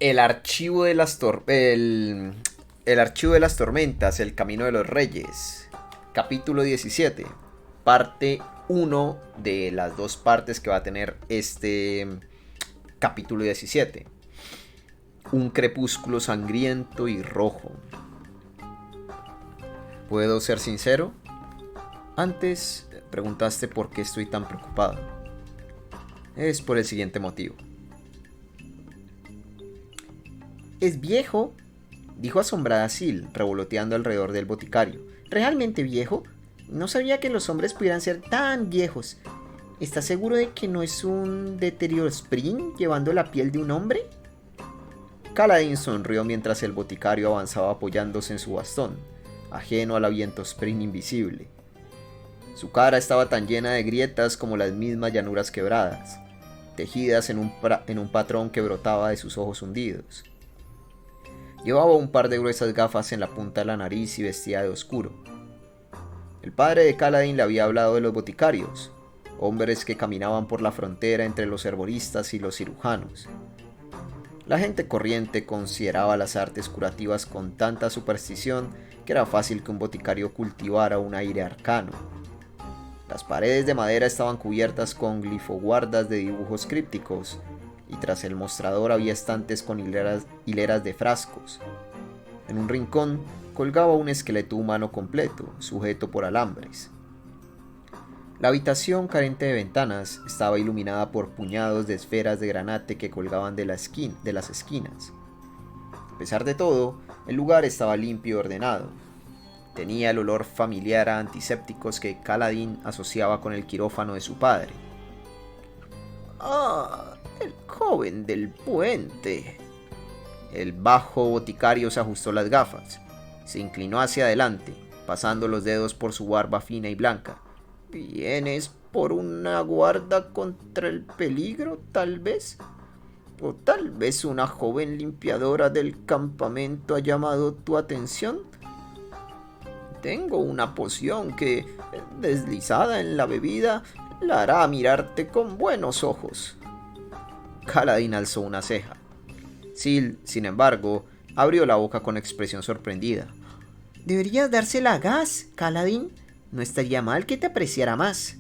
El archivo de las el archivo de las tormentas, el camino de los reyes. Capítulo 17. Parte uno de las dos partes que va a tener este capítulo 17. Un crepúsculo sangriento y rojo. ¿Puedo ser sincero? Antes preguntaste por qué estoy tan preocupado. Es por el siguiente motivo. Es viejo, dijo asombrada Sil, revoloteando alrededor del boticario. ¿Realmente viejo? No sabía que los hombres pudieran ser tan viejos. ¿Estás seguro de que no es un Deteriospring llevando la piel de un hombre? Kaladin sonrió mientras el boticario avanzaba apoyándose en su bastón, ajeno al Avientospring invisible. Su cara estaba tan llena de grietas como las mismas llanuras quebradas, tejidas en un patrón que brotaba de sus ojos hundidos. Llevaba un par de gruesas gafas en la punta de la nariz y vestía de oscuro. El padre de Kaladin le había hablado de los boticarios, hombres que caminaban por la frontera entre los herboristas y los cirujanos. La gente corriente consideraba las artes curativas con tanta superstición que era fácil que un boticario cultivara un aire arcano. Las paredes de madera estaban cubiertas con glifoguardas de dibujos crípticos, y tras el mostrador había estantes con hileras de frascos. En un rincón colgaba un esqueleto humano completo, sujeto por alambres. La habitación, carente de ventanas, estaba iluminada por puñados de esferas de granate que colgaban de las esquinas. A pesar de todo, el lugar estaba limpio y ordenado. Tenía el olor familiar a antisépticos que Kaladin asociaba con el quirófano de su padre. ¡Ah! El joven del puente. El bajo boticario se ajustó las gafas. Se inclinó hacia adelante, pasando los dedos por su barba fina y blanca. ¿Vienes por una guarda contra el peligro, tal vez? ¿O tal vez una joven limpiadora del campamento ha llamado tu atención? Tengo una poción que, deslizada en la bebida, la hará mirarte con buenos ojos. Kaladin alzó una ceja. Sil, sin embargo, abrió la boca con expresión sorprendida. Deberías dársela a Gas, Kaladin. No estaría mal que te apreciara más.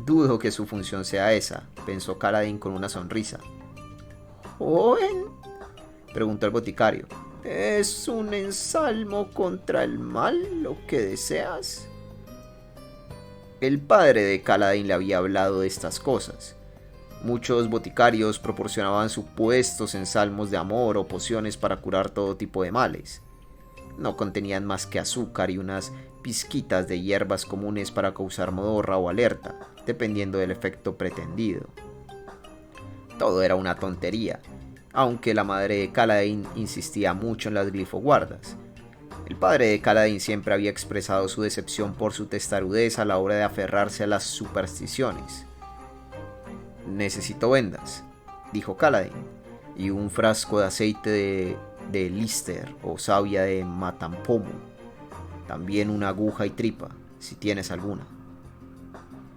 Dudo que su función sea esa, pensó Kaladin con una sonrisa. ¿Joven? Preguntó el boticario. ¿Es un ensalmo contra el mal lo que deseas? El padre de Kaladin le había hablado de estas cosas. Muchos boticarios proporcionaban supuestos ensalmos de amor o pociones para curar todo tipo de males. No contenían más que azúcar y unas pizquitas de hierbas comunes para causar modorra o alerta, dependiendo del efecto pretendido. Todo era una tontería, aunque la madre de Kaladin insistía mucho en las glifoguardas. El padre de Kaladin siempre había expresado su decepción por su testarudez a la hora de aferrarse a las supersticiones. Necesito vendas, dijo Kaladin, y un frasco de aceite de Lister o savia de Matampomo. También una aguja y tripa, si tienes alguna.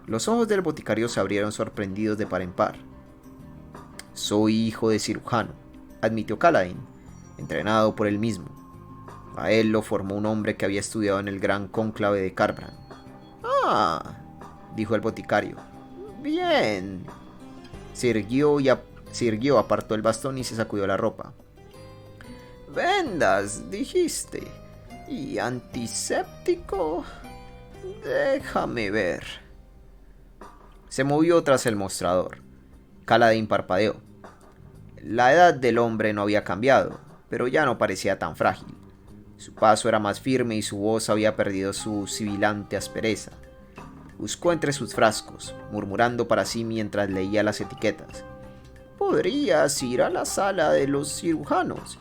Los ojos del boticario se abrieron sorprendidos de par en par. Soy hijo de cirujano, admitió Kaladin, entrenado por él mismo. A él lo formó un hombre que había estudiado en el gran cónclave de Carbran. Ah, dijo el boticario. Bien. Sirguió apartó el bastón y se sacudió la ropa. Vendas, dijiste. ¿Y antiséptico? Déjame ver. Se movió tras el mostrador. Kaladin parpadeó. La edad del hombre no había cambiado, pero ya no parecía tan frágil. Su paso era más firme y su voz había perdido su sibilante aspereza. Buscó entre sus frascos, murmurando para sí mientras leía las etiquetas. Podrías ir a la sala de los cirujanos.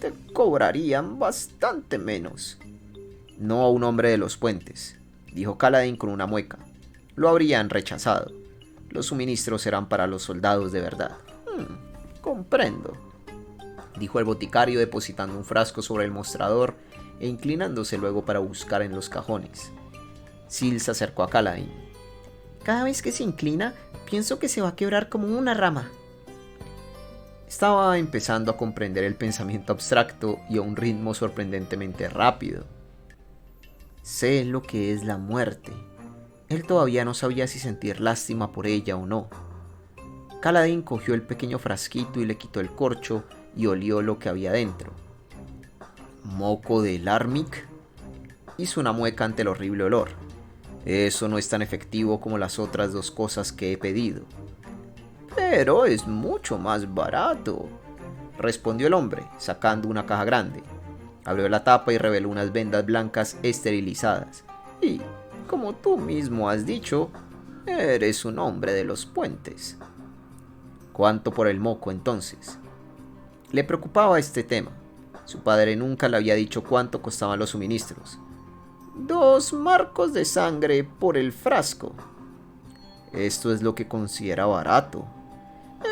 Te cobrarían bastante menos. No a un hombre de los puentes, dijo Kaladin con una mueca. Lo habrían rechazado. Los suministros eran para los soldados de verdad. Comprendo, dijo el boticario depositando un frasco sobre el mostrador e inclinándose luego para buscar en los cajones. Sil se acercó a Kaladin. Cada vez que se inclina, pienso que se va a quebrar como una rama. Estaba empezando a comprender el pensamiento abstracto y a un ritmo sorprendentemente rápido. Sé lo que es la muerte. Él todavía no sabía si sentir lástima por ella o no. Kaladin cogió el pequeño frasquito y le quitó el corcho y olió lo que había dentro. ¿Moco de Larmik? Hizo una mueca ante el horrible olor. Eso no es tan efectivo como las otras dos cosas que he pedido. Pero es mucho más barato, respondió el hombre, sacando una caja grande. Abrió la tapa y reveló unas vendas blancas esterilizadas. Y, como tú mismo has dicho, eres un hombre de los puentes. ¿Cuánto por el moco, entonces? Le preocupaba este tema. Su padre nunca le había dicho cuánto costaban los suministros. 2 marcos de sangre por el frasco. Esto es lo que considera barato.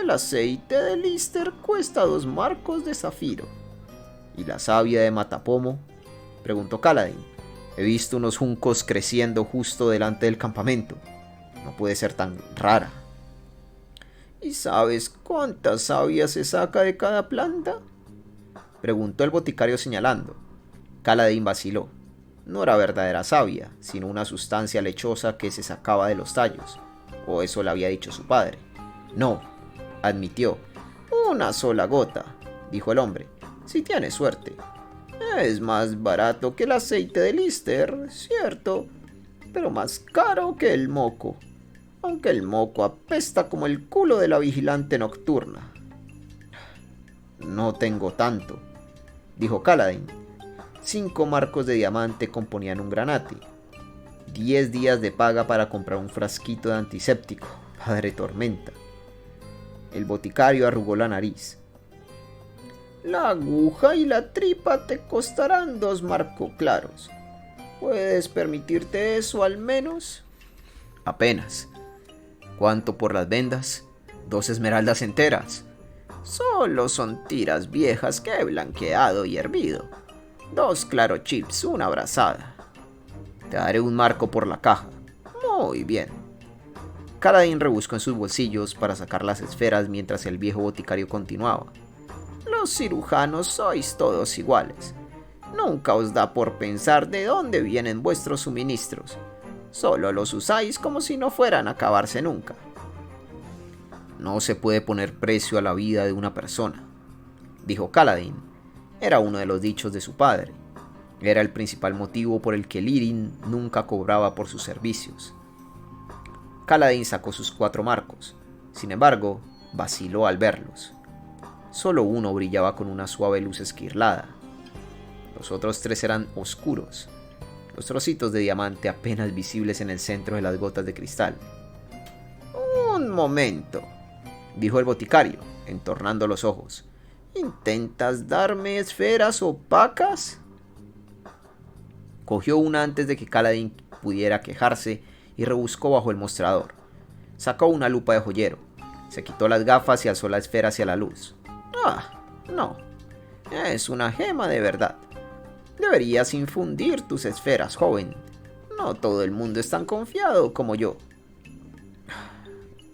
El aceite de Lister cuesta 2 marcos de zafiro. ¿Y la savia de Matapomo?, preguntó Kaladin. He visto unos juncos creciendo justo delante del campamento. No puede ser tan rara. ¿Y sabes cuánta savia se saca de cada planta?, preguntó el boticario señalando. Kaladin vaciló. No era verdadera savia, sino una sustancia lechosa que se sacaba de los tallos. O eso le había dicho su padre. No, admitió. 1 sola gota, dijo el hombre, si tienes suerte. Es más barato que el aceite de Lister, cierto, pero más caro que el moco, aunque el moco apesta como el culo de la vigilante nocturna. No tengo tanto, dijo Kaladin. 5 marcos de diamante componían un granate. 10 días de paga para comprar un frasquito de antiséptico. Padre tormenta. El boticario arrugó la nariz. La aguja y la tripa te costarán 2 marcos claros. ¿Puedes permitirte eso al menos? Apenas. ¿Cuánto por las vendas? 2 esmeraldas enteras. Solo son tiras viejas que he blanqueado y hervido. 2 claro chips, una brazada. Te daré 1 marco por la caja. Muy bien. Kaladin rebuscó en sus bolsillos para sacar las esferas mientras el viejo boticario continuaba. Los cirujanos sois todos iguales. Nunca os da por pensar de dónde vienen vuestros suministros. Solo los usáis como si no fueran a acabarse nunca. No se puede poner precio a la vida de una persona, dijo Kaladin. Era uno de los dichos de su padre. Era el principal motivo por el que Lirin nunca cobraba por sus servicios. Kaladin sacó sus 4 marcos. Sin embargo, vaciló al verlos. Solo uno brillaba con una suave luz esquirlada. Los otros 3 eran oscuros, los trocitos de diamante apenas visibles en el centro de las gotas de cristal. Un momento, dijo el boticario, entornando los ojos. ¿Intentas darme esferas opacas? Cogió una antes de que Kaladin pudiera quejarse y rebuscó bajo el mostrador. Sacó una lupa de joyero, se quitó las gafas y alzó la esfera hacia la luz. Ah, no. Es una gema de verdad. Deberías infundir tus esferas, joven. No todo el mundo es tan confiado como yo.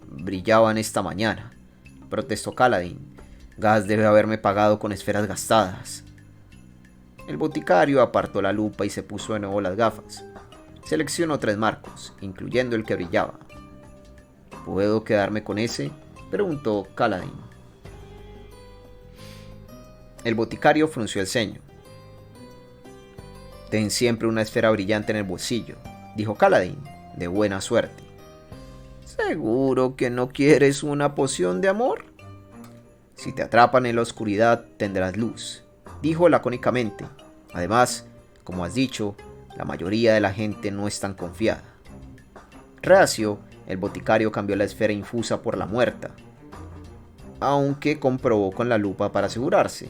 Brillaban esta mañana, protestó Kaladin. Gas debe haberme pagado con esferas gastadas. El boticario apartó la lupa y se puso de nuevo las gafas. Seleccionó 3 marcos, incluyendo el que brillaba. ¿Puedo quedarme con ese?, preguntó Kaladin. El boticario frunció el ceño. Ten siempre una esfera brillante en el bolsillo, dijo Kaladin, de buena suerte. ¿Seguro que no quieres una poción de amor? Si te atrapan en la oscuridad, tendrás luz, dijo lacónicamente. Además, como has dicho, la mayoría de la gente no es tan confiada. Reacio, el boticario cambió la esfera infusa por la muerta, aunque comprobó con la lupa para asegurarse.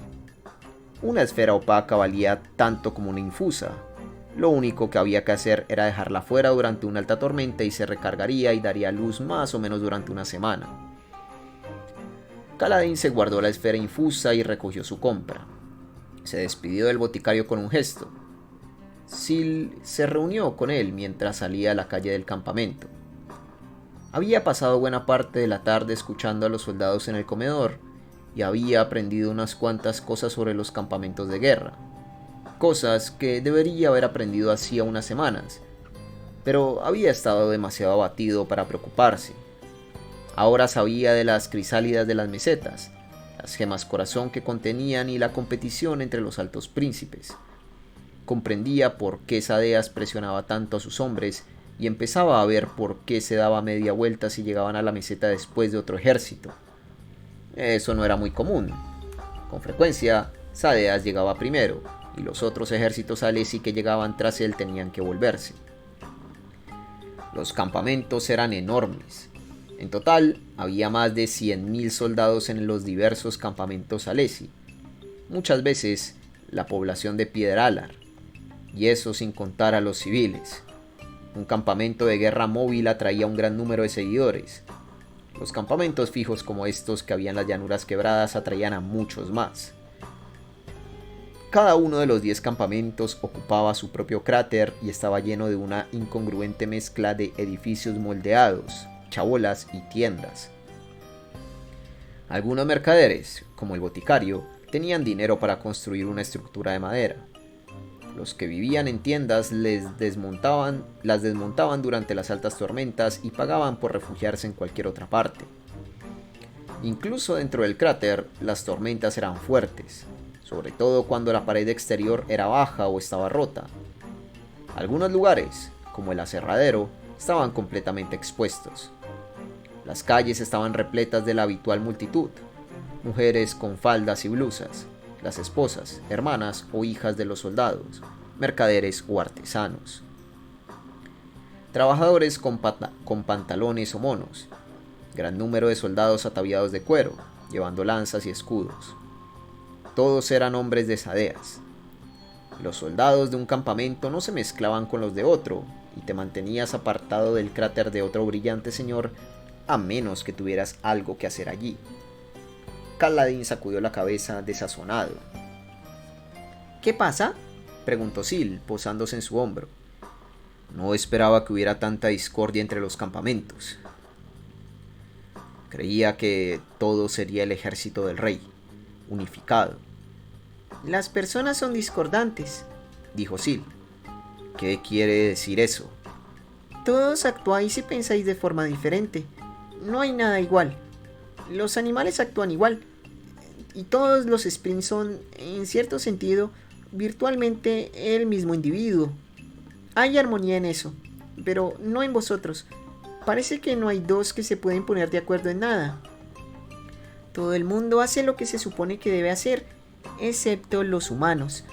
Una esfera opaca valía tanto como una infusa. Lo único que había que hacer era dejarla fuera durante una alta tormenta y se recargaría y daría luz más o menos durante una semana. Kaladin se guardó la esfera infusa y recogió su compra. Se despidió del boticario con un gesto. Sil se reunió con él mientras salía a la calle del campamento. Había pasado buena parte de la tarde escuchando a los soldados en el comedor y había aprendido unas cuantas cosas sobre los campamentos de guerra. Cosas que debería haber aprendido hacía unas semanas, pero había estado demasiado abatido para preocuparse. Ahora sabía de las crisálidas de las mesetas, las gemas corazón que contenían y la competición entre los altos príncipes. Comprendía por qué Sadeas presionaba tanto a sus hombres y empezaba a ver por qué se daba media vuelta si llegaban a la meseta después de otro ejército. Eso no era muy común. Con frecuencia, Sadeas llegaba primero y los otros ejércitos alesi que llegaban tras él tenían que volverse. Los campamentos eran enormes. En total, había más de 100.000 soldados en los diversos campamentos alesi. Muchas veces, la población de Piedralar, y eso sin contar a los civiles. Un campamento de guerra móvil atraía un gran número de seguidores. Los campamentos fijos como estos que había en las llanuras quebradas atraían a muchos más. Cada uno de los 10 campamentos ocupaba su propio cráter y estaba lleno de una incongruente mezcla de edificios moldeados, chabolas y tiendas. Algunos mercaderes, como el boticario, tenían dinero para construir una estructura de madera. Los que vivían en tiendas las desmontaban durante las altas tormentas y pagaban por refugiarse en cualquier otra parte. Incluso dentro del cráter, las tormentas eran fuertes, sobre todo cuando la pared exterior era baja o estaba rota. Algunos lugares, como el aserradero, estaban completamente expuestos. Las calles estaban repletas de la habitual multitud, mujeres con faldas y blusas, las esposas, hermanas o hijas de los soldados, mercaderes o artesanos. Trabajadores con pantalones o monos, gran número de soldados ataviados de cuero, llevando lanzas y escudos. Todos eran hombres de Sadeas. Los soldados de un campamento no se mezclaban con los de otro, y te mantenías apartado del cráter de otro brillante señor, a menos que tuvieras algo que hacer allí. Kaladin sacudió la cabeza desazonado. ¿Qué pasa?, preguntó Sil, posándose en su hombro. No esperaba que hubiera tanta discordia entre los campamentos. Creía que todo sería el ejército del rey, unificado. Las personas son discordantes, dijo Sil. ¿Qué quiere decir eso? Todos actuáis y pensáis de forma diferente. No hay nada igual. Los animales actúan igual. Y todos los Springs son, en cierto sentido, virtualmente el mismo individuo. Hay armonía en eso, pero no en vosotros. Parece que no hay dos que se pueden poner de acuerdo en nada. Todo el mundo hace lo que se supone que debe hacer, excepto los humanos.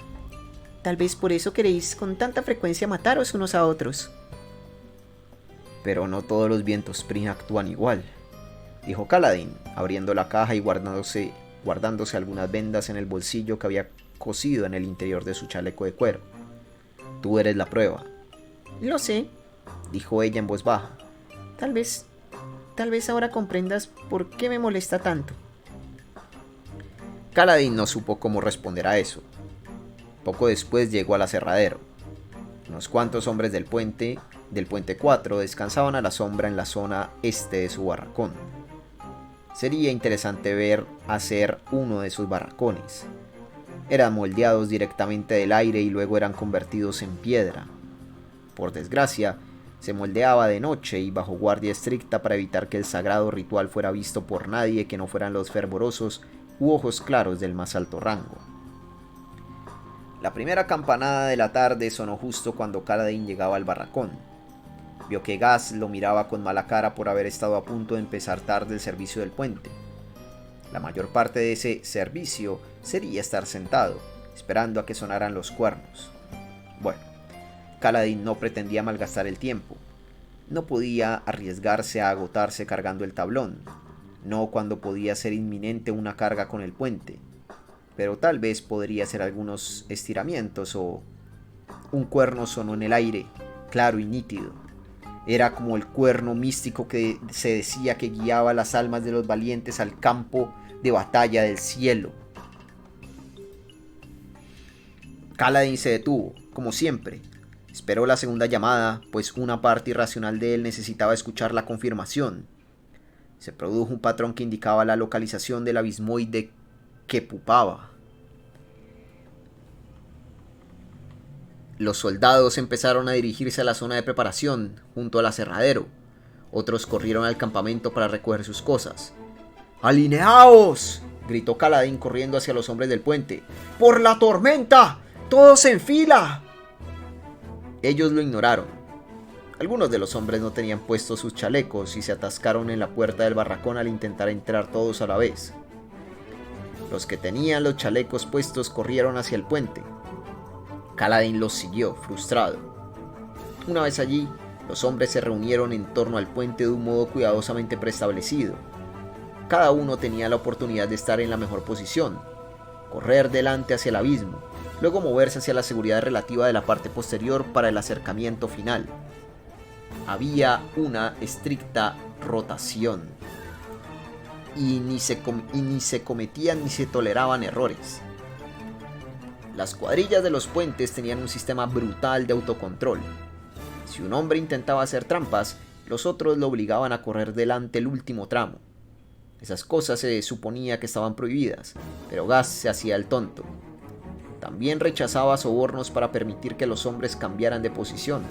Tal vez por eso queréis con tanta frecuencia mataros unos a otros. Pero no todos los vientos Spring actúan igual, dijo Kaladin, abriendo la caja y guardándose algunas vendas en el bolsillo que había cosido en el interior de su chaleco de cuero. Tú eres la prueba. Lo sé, dijo ella en voz baja. Tal vez ahora comprendas por qué me molesta tanto. Kaladin no supo cómo responder a eso. Poco después llegó al aserradero. Unos cuantos hombres del puente 4 descansaban a la sombra en la zona este de su barracón. Sería interesante ver hacer uno de sus barracones. Eran moldeados directamente del aire y luego eran convertidos en piedra. Por desgracia, se moldeaba de noche y bajo guardia estricta para evitar que el sagrado ritual fuera visto por nadie que no fueran los fervorosos u ojos claros del más alto rango. La primera campanada de la tarde sonó justo cuando Kaladin llegaba al barracón. Vio que Gaz lo miraba con mala cara por haber estado a punto de empezar tarde el servicio del puente. La mayor parte de ese servicio sería estar sentado, esperando a que sonaran los cuernos. Bueno, Kaladin no pretendía malgastar el tiempo. No podía arriesgarse a agotarse cargando el tablón, no cuando podía ser inminente una carga con el puente, pero tal vez podría hacer algunos estiramientos o... Un cuerno sonó en el aire, claro y nítido. Era como el cuerno místico que se decía que guiaba las almas de los valientes al campo de batalla del cielo. Kaladin se detuvo, como siempre. Esperó la segunda llamada, pues una parte irracional de él necesitaba escuchar la confirmación. Se produjo un patrón que indicaba la localización del abismoide que pupaba. Los soldados empezaron a dirigirse a la zona de preparación, junto al aserradero. Otros corrieron al campamento para recoger sus cosas. ¡Alineaos!, gritó Kaladin corriendo hacia los hombres del puente. ¡Por la tormenta! ¡Todos en fila! Ellos lo ignoraron. Algunos de los hombres no tenían puestos sus chalecos y se atascaron en la puerta del barracón al intentar entrar todos a la vez. Los que tenían los chalecos puestos corrieron hacia el puente. Kaladin los siguió, frustrado. Una vez allí, los hombres se reunieron en torno al puente de un modo cuidadosamente preestablecido. Cada uno tenía la oportunidad de estar en la mejor posición, correr delante hacia el abismo, luego moverse hacia la seguridad relativa de la parte posterior para el acercamiento final. Había una estricta rotación y ni se cometían ni se toleraban errores. Las cuadrillas de los puentes tenían un sistema brutal de autocontrol. Si un hombre intentaba hacer trampas, los otros lo obligaban a correr delante el último tramo. Esas cosas se suponía que estaban prohibidas, pero Gas se hacía el tonto. También rechazaba sobornos para permitir que los hombres cambiaran de posición.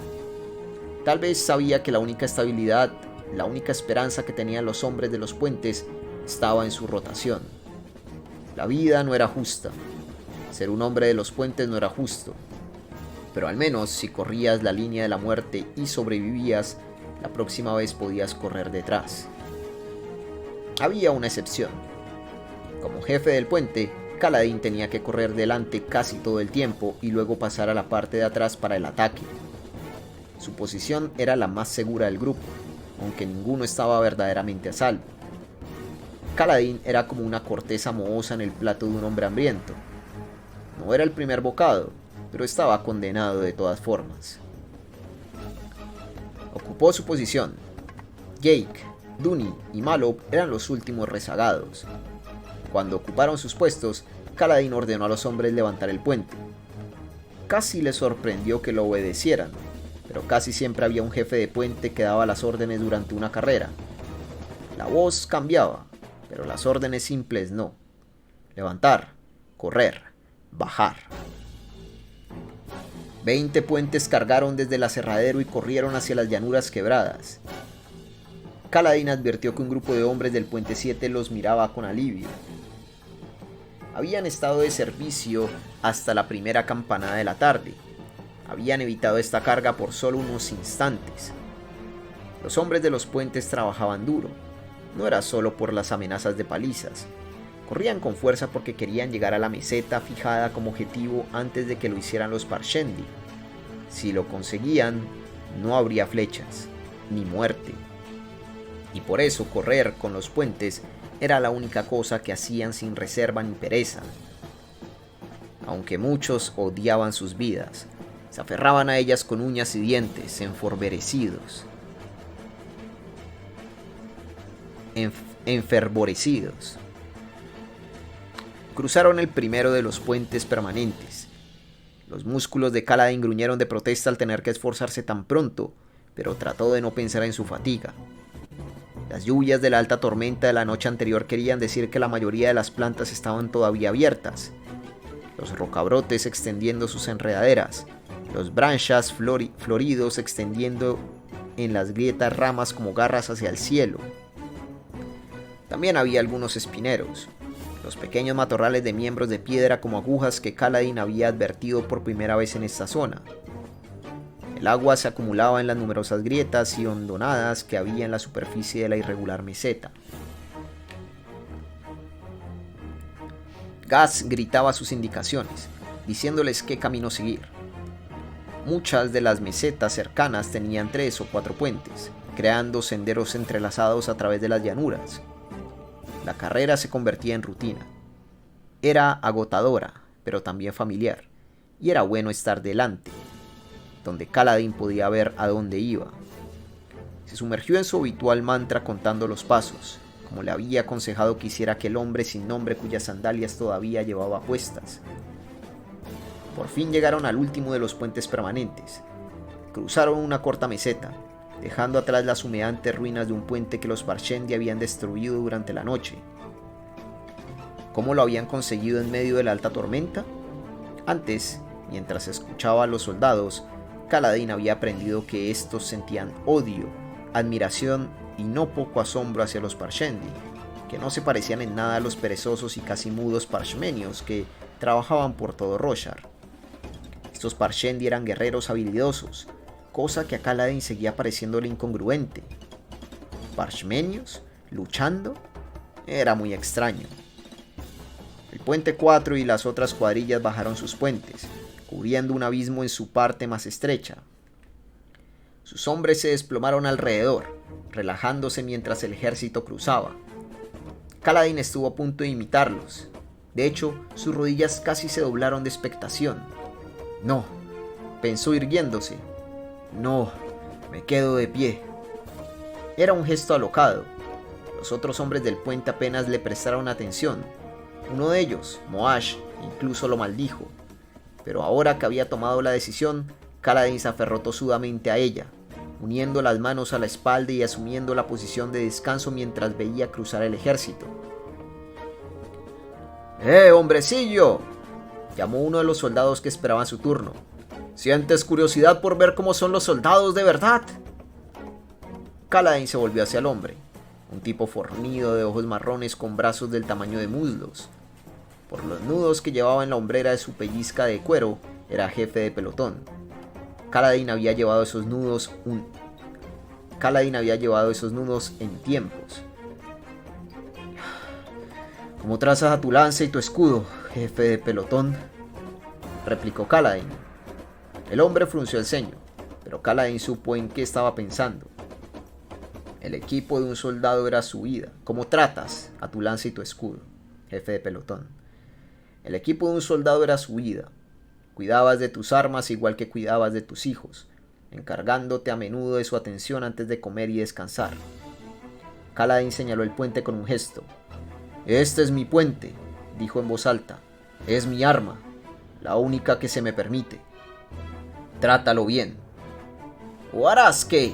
Tal vez sabía que la única estabilidad, la única esperanza que tenían los hombres de los puentes estaba en su rotación. La vida no era justa. Ser un hombre de los puentes no era justo. Pero al menos si corrías la línea de la muerte y sobrevivías, la próxima vez podías correr detrás. Había una excepción. Como jefe del puente, Kaladin tenía que correr delante casi todo el tiempo y luego pasar a la parte de atrás para el ataque. Su posición era la más segura del grupo, aunque ninguno estaba verdaderamente a salvo. Kaladin era como una corteza mohosa en el plato de un hombre hambriento. No era el primer bocado, pero estaba condenado de todas formas. Ocupó su posición. Jake, Duny y Malop eran los últimos rezagados. Cuando ocuparon sus puestos, Kaladin ordenó a los hombres levantar el puente. Casi les sorprendió que lo obedecieran, pero casi siempre había un jefe de puente que daba las órdenes durante una carrera. La voz cambiaba, pero las órdenes simples no. Levantar, correr, bajar. 20 puentes cargaron desde el aserradero y corrieron hacia las llanuras quebradas. Kaladin advirtió que un grupo de hombres del puente 7 los miraba con alivio. Habían estado de servicio hasta la primera campanada de la tarde. Habían evitado esta carga por solo unos instantes. Los hombres de los puentes trabajaban duro. No era solo por las amenazas de palizas. Corrían con fuerza porque querían llegar a la meseta fijada como objetivo antes de que lo hicieran los Parshendi. Si lo conseguían, no habría flechas, ni muerte. Y por eso correr con los puentes era la única cosa que hacían sin reserva ni pereza. Aunque muchos odiaban sus vidas, se aferraban a ellas con uñas y dientes, enfervorecidos. Cruzaron el primero de los puentes permanentes. Los músculos de Kaladin gruñeron de protesta al tener que esforzarse tan pronto, pero trató de no pensar en su fatiga. Las lluvias de la alta tormenta de la noche anterior querían decir que la mayoría de las plantas estaban todavía abiertas. Los rocabrotes extendiendo sus enredaderas, los branchas floridos extendiendo en las grietas ramas como garras hacia el cielo. También había algunos espineros, los pequeños matorrales de miembros de piedra como agujas que Kaladin había advertido por primera vez en esta zona. El agua se acumulaba en las numerosas grietas y hondonadas que había en la superficie de la irregular meseta. Gas gritaba sus indicaciones, diciéndoles qué camino seguir. Muchas de las mesetas cercanas tenían 3 o 4 puentes, creando senderos entrelazados a través de las llanuras. La carrera se convertía en rutina. Era agotadora, pero también familiar, y era bueno estar delante, donde Kaladin podía ver a dónde iba. Se sumergió en su habitual mantra contando los pasos, como le había aconsejado que hiciera aquel hombre sin nombre cuyas sandalias todavía llevaba puestas. Por fin llegaron al último de los puentes permanentes. Cruzaron una corta meseta. dejando atrás las humeantes ruinas de un puente que los Parshendi habían destruido durante la noche. ¿Cómo lo habían conseguido en medio de la alta tormenta? Antes, mientras escuchaba a los soldados, Kaladin había aprendido que estos sentían odio, admiración y no poco asombro hacia los Parshendi, que no se parecían en nada a los perezosos y casi mudos parshmenios que trabajaban por todo Roshar. Estos Parshendi eran guerreros habilidosos, cosa que a Kaladin seguía pareciéndole incongruente. ¿Parshmenios? ¿Luchando? Era muy extraño. El puente 4 y las otras cuadrillas bajaron sus puentes, cubriendo un abismo en su parte más estrecha. Sus hombres se desplomaron alrededor, relajándose mientras el ejército cruzaba. Kaladin estuvo a punto de imitarlos. De hecho, sus rodillas casi se doblaron de expectación. No, pensó irguiéndose. No, me quedo de pie. Era un gesto alocado. Los otros hombres del puente apenas le prestaron atención. Uno de ellos, Moash, incluso lo maldijo. Pero ahora que había tomado la decisión, Kaladin se aferró tosudamente a ella, uniendo las manos a la espalda y asumiendo la posición de descanso mientras veía cruzar el ejército. Hombrecillo!, llamó uno de los soldados que esperaban su turno. ¿Sientes curiosidad por ver cómo son los soldados de verdad? Kaladin se volvió hacia el hombre, un tipo fornido de ojos marrones con brazos del tamaño de muslos. Por los nudos que llevaba en la hombrera de su pellizca de cuero, era jefe de pelotón. Kaladin había llevado esos nudos en tiempos. ¿Cómo trazas a tu lanza y tu escudo, jefe de pelotón?, replicó Kaladin. El hombre frunció el ceño, pero Kaladin supo en qué estaba pensando. El equipo de un soldado era su vida. ¿Cómo tratas a tu lanza y tu escudo, jefe de pelotón? El equipo de un soldado era su vida. Cuidabas de tus armas igual que cuidabas de tus hijos, encargándote a menudo de su atención antes de comer y descansar. Kaladin señaló el puente con un gesto. Este es mi puente, dijo en voz alta. Es mi arma, la única que se me permite. Trátalo bien. ¿O harás qué?,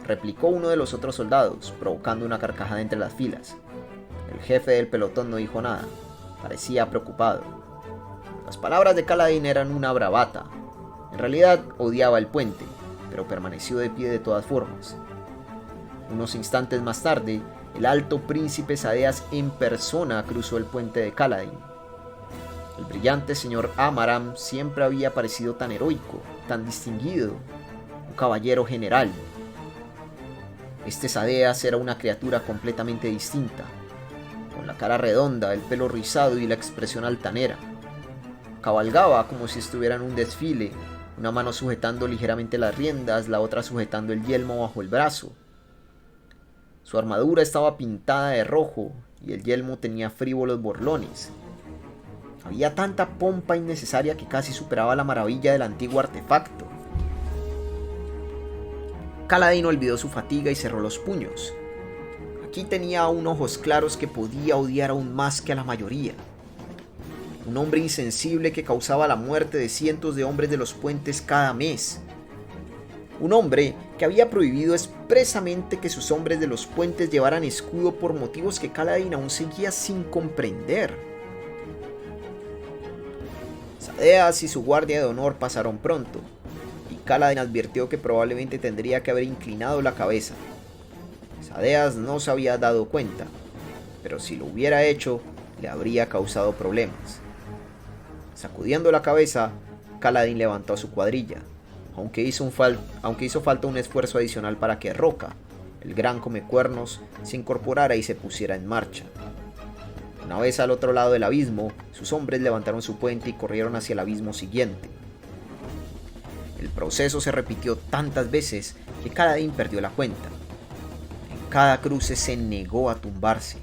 replicó uno de los otros soldados, provocando una carcajada entre las filas. El jefe del pelotón no dijo nada. Parecía preocupado. Las palabras de Kaladin eran una bravata. En realidad odiaba el puente, pero permaneció de pie de todas formas. Unos instantes más tarde, el alto príncipe Sadeas en persona cruzó el puente de Kaladin. El brillante señor Amaram siempre había parecido tan heroico, tan distinguido, un caballero general. Este Sadeas era una criatura completamente distinta, con la cara redonda, el pelo rizado y la expresión altanera. Cabalgaba como si estuviera en un desfile, una mano sujetando ligeramente las riendas, la otra sujetando el yelmo bajo el brazo. Su armadura estaba pintada de rojo y el yelmo tenía frívolos borlones. Había tanta pompa innecesaria que casi superaba la maravilla del antiguo artefacto. Kaladin olvidó su fatiga y cerró los puños. Aquí tenía aún ojos claros que podía odiar aún más que a la mayoría. Un hombre insensible que causaba la muerte de cientos de hombres de los puentes cada mes. Un hombre que había prohibido expresamente que sus hombres de los puentes llevaran escudo por motivos que Kaladin aún seguía sin comprender. Sadeas y su guardia de honor pasaron pronto, y Kaladin advirtió que probablemente tendría que haber inclinado la cabeza. Sadeas no se había dado cuenta, pero si lo hubiera hecho, le habría causado problemas. Sacudiendo la cabeza, Kaladin levantó a su cuadrilla, aunque hizo falta un esfuerzo adicional para que Roca, el gran comecuernos, se incorporara y se pusiera en marcha. Una vez al otro lado del abismo, sus hombres levantaron su puente y corrieron hacia el abismo siguiente. El proceso se repitió tantas veces que Kaladin perdió la cuenta. En cada cruce se negó a tumbarse.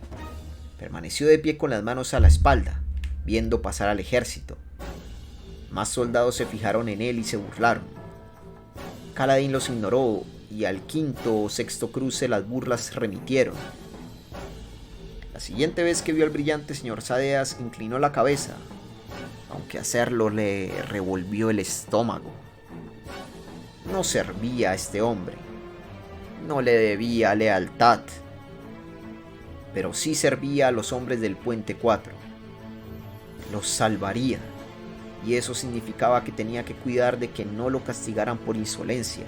Permaneció de pie con las manos a la espalda, viendo pasar al ejército. Más soldados se fijaron en él y se burlaron. Kaladin los ignoró y al quinto o sexto cruce las burlas remitieron. La siguiente vez que vio al brillante señor Sadeas, inclinó la cabeza, aunque hacerlo le revolvió el estómago. No servía a este hombre. no le debía lealtad, pero sí servía a los hombres del Puente 4. Los salvaría, y eso significaba que tenía que cuidar de que no lo castigaran por insolencia.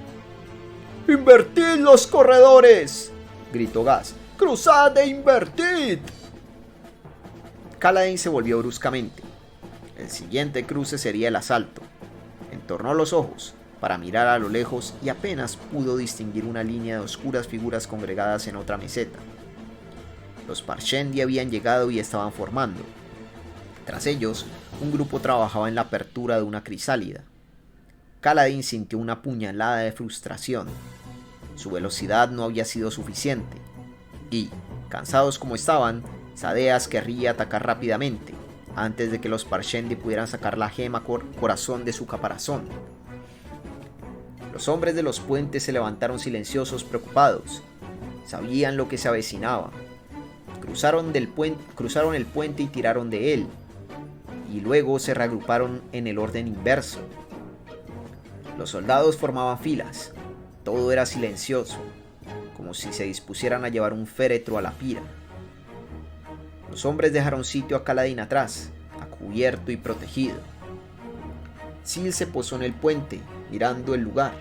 ¡Invertid los corredores!, gritó Gas. ¡Cruzad e invertid! Kaladin se volvió bruscamente. El siguiente cruce sería el asalto. Entornó los ojos para mirar a lo lejos y apenas pudo distinguir una línea de oscuras figuras congregadas en otra meseta. Los Parshendi habían llegado y estaban formando. Tras ellos, un grupo trabajaba en la apertura de una crisálida. Kaladin sintió una puñalada de frustración. Su velocidad no había sido suficiente, y, cansados como estaban, Sadeas querría atacar rápidamente, antes de que los Parshendi pudieran sacar la gema corazón de su caparazón. Los hombres de los puentes se levantaron silenciosos, preocupados. Sabían lo que se avecinaba. Cruzaron el puente y tiraron de él, y luego se reagruparon en el orden inverso. Los soldados formaban filas. Todo era silencioso, como si se dispusieran a llevar un féretro a la pira. Los hombres dejaron sitio a Kaladin atrás, a cubierto y protegido. Syl se posó en el puente, mirando el lugar.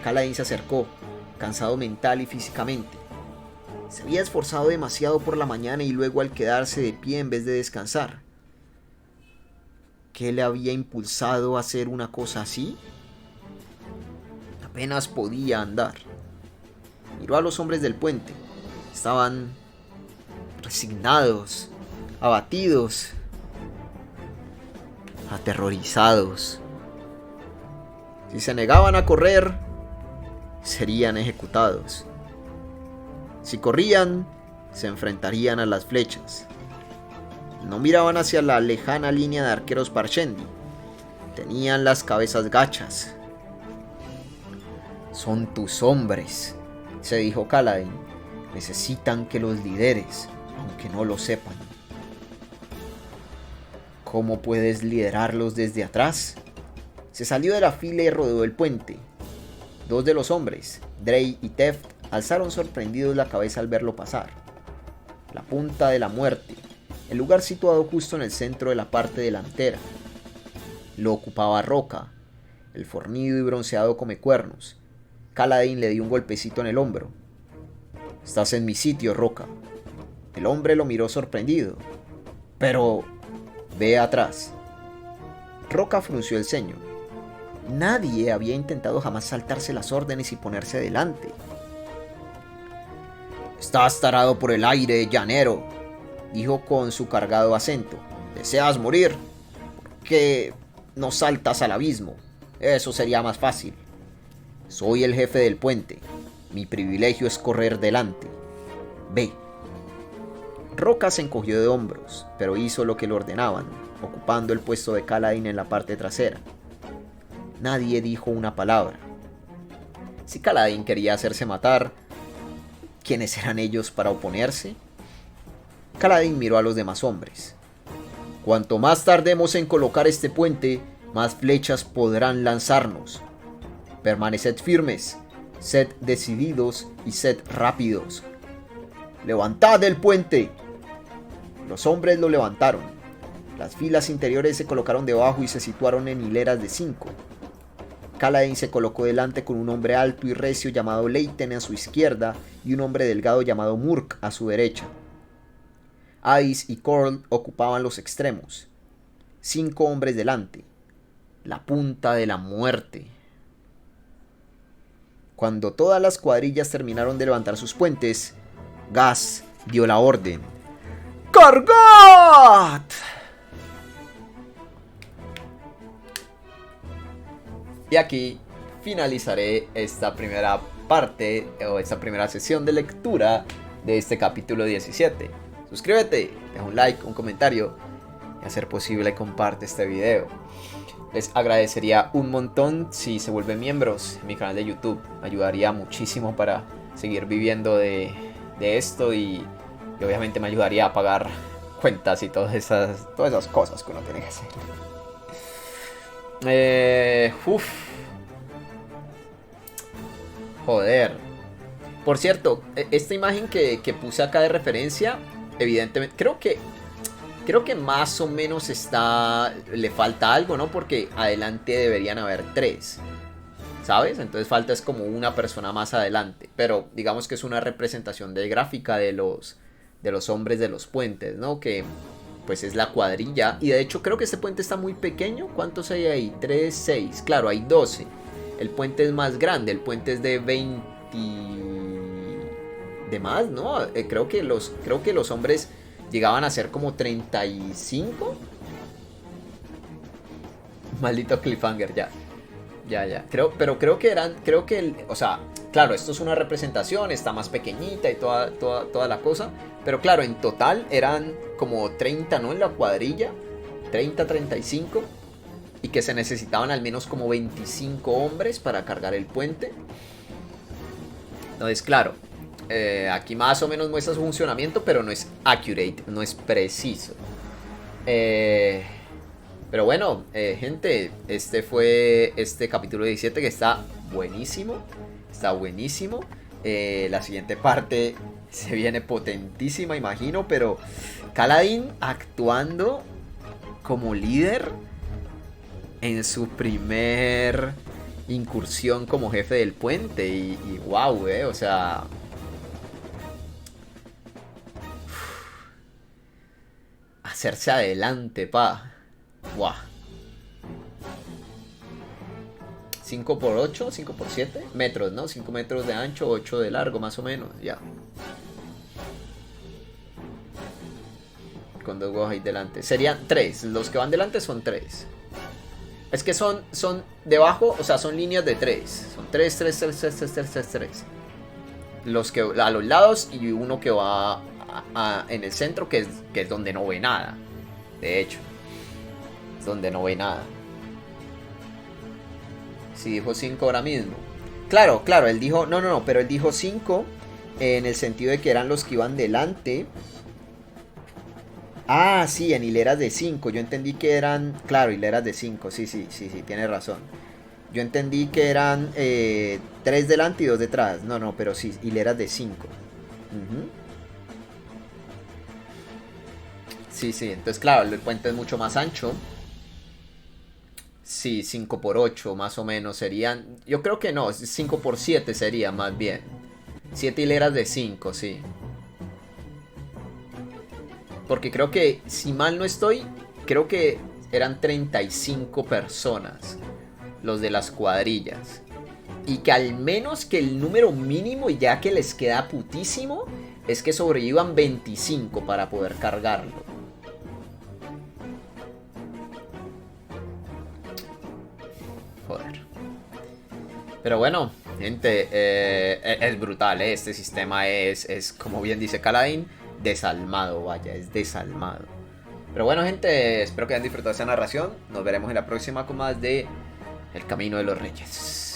Kaladin se acercó, cansado mental y físicamente. Se había esforzado demasiado por la mañana y luego al quedarse de pie en vez de descansar. ¿Qué le había impulsado a hacer una cosa así? Apenas podía andar. Miró a los hombres del puente. Estaban resignados, abatidos, aterrorizados. Si se negaban a correr, serían ejecutados. Si corrían, se enfrentarían a las flechas. No miraban hacia la lejana línea de arqueros Parshendi. Tenían las cabezas gachas. Son tus hombres, se dijo Kaladin. Necesitan que los lideres, aunque no lo sepan. ¿Cómo puedes liderarlos desde atrás? Se salió de la fila y rodeó el puente. Dos de los hombres, Drey y Teft, alzaron sorprendidos la cabeza al verlo pasar. La punta de la muerte, el lugar situado justo en el centro de la parte delantera. Lo ocupaba Roca, el fornido y bronceado Comecuernos. Kaladin le dio un golpecito en el hombro. «Estás en mi sitio, Roca». El hombre lo miró sorprendido. «Pero... ve atrás». Roca frunció el ceño. Nadie había intentado jamás saltarse las órdenes y ponerse delante. «Estás tarado por el aire, llanero», dijo con su cargado acento. «¿Deseas morir? ¿Por qué no saltas al abismo? Eso sería más fácil. Soy el jefe del puente. Mi privilegio es correr delante. Ve». Roca se encogió de hombros, pero hizo lo que le ordenaban, ocupando el puesto de Kaladin en la parte trasera. Nadie dijo una palabra. Si Kaladin quería hacerse matar, ¿quiénes eran ellos para oponerse? Kaladin miró a los demás hombres. «Cuanto más tardemos en colocar este puente, más flechas podrán lanzarnos. Permaneced firmes, sed decididos y sed rápidos. ¡Levantad el puente!». Los hombres lo levantaron. Las filas interiores se colocaron debajo y se situaron en hileras de 5. Kaladin se colocó delante con un hombre alto y recio llamado Leiten a su izquierda y un hombre delgado llamado Murk a su derecha. Ice y Korl ocupaban los extremos. 5 hombres delante. La punta de la muerte. Cuando todas las cuadrillas terminaron de levantar sus puentes, Gas dio la orden. ¡Cargad! Y aquí finalizaré esta primera parte o esta primera sesión de lectura de este capítulo 17. Suscríbete, deja un like, un comentario y a ser posible comparte este video. Les agradecería un montón si se vuelven miembros en mi canal de YouTube. Me ayudaría muchísimo para seguir viviendo de esto y obviamente me ayudaría a pagar cuentas y todas esas cosas que uno tiene que hacer. Joder. Por cierto, esta imagen que puse acá de referencia, evidentemente, creo que más o menos le falta algo, ¿no? Porque adelante deberían haber 3, ¿sabes? Entonces falta es como una persona más adelante. Pero digamos que es una representación de gráfica de los hombres de los puentes, ¿no? Que pues es la cuadrilla. Y de hecho creo que este puente está muy pequeño. ¿Cuántos hay ahí? 3, 6. Claro, hay 12. El puente es más grande. El puente es de 20... de más, ¿no? Creo que los hombres llegaban a ser como 35. Maldito cliffhanger, ya. Ya. Pero creo que o sea, claro, esto es una representación, está más pequeñita y toda la cosa. Pero claro, en total eran como 30, ¿no? En la cuadrilla. 30, 35. Y que se necesitaban al menos como 25 hombres para cargar el puente. Entonces, claro, aquí más o menos muestra su funcionamiento, pero no es accurate, no es preciso. Pero bueno, gente, este fue este capítulo 17 que está buenísimo. Está buenísimo. La siguiente parte se viene potentísima, imagino, pero Kaladin actuando como líder en su primer incursión como jefe del puente. Y wow, o sea... hacerse adelante, pa. Wow. 5 por 8, 5 por 7 metros, ¿no? 5 metros de ancho, 8 de largo, más o menos, ya. Con 2 huevos ahí delante. Serían 3, los que van delante son 3. Es que son debajo, o sea, son líneas de 3. Son 3, 3, 3, 3, 3, 3, 3, 3. Los que a los lados y uno que va en el centro, que es donde no ve nada. De hecho, es donde no ve nada. Si dijo 5 ahora mismo. Claro, él dijo, no, pero él dijo 5 en el sentido de que eran los que iban delante. Ah, sí, en hileras de 5. Yo entendí que eran, claro, hileras de 5. Sí, tiene razón. Yo entendí que eran 3 delante y 2 detrás. No, pero sí, hileras de 5. Sí, entonces claro, el puente es mucho más ancho. Sí, 5 por 8 más o menos serían. Yo creo que no, 5 por 7 sería más bien. 7 hileras de 5, sí. Porque creo que, si mal no estoy, creo que eran 35 personas los de las cuadrillas. Y que al menos que el número mínimo, y ya que les queda putísimo, es que sobrevivan 25 para poder cargarlo. Joder. Pero bueno, gente, es brutal, este sistema es, como bien dice Kaladin, desalmado, vaya, es desalmado. Pero bueno, gente, espero que hayan disfrutado esta narración. Nos veremos en la próxima con más de El Camino de los Reyes.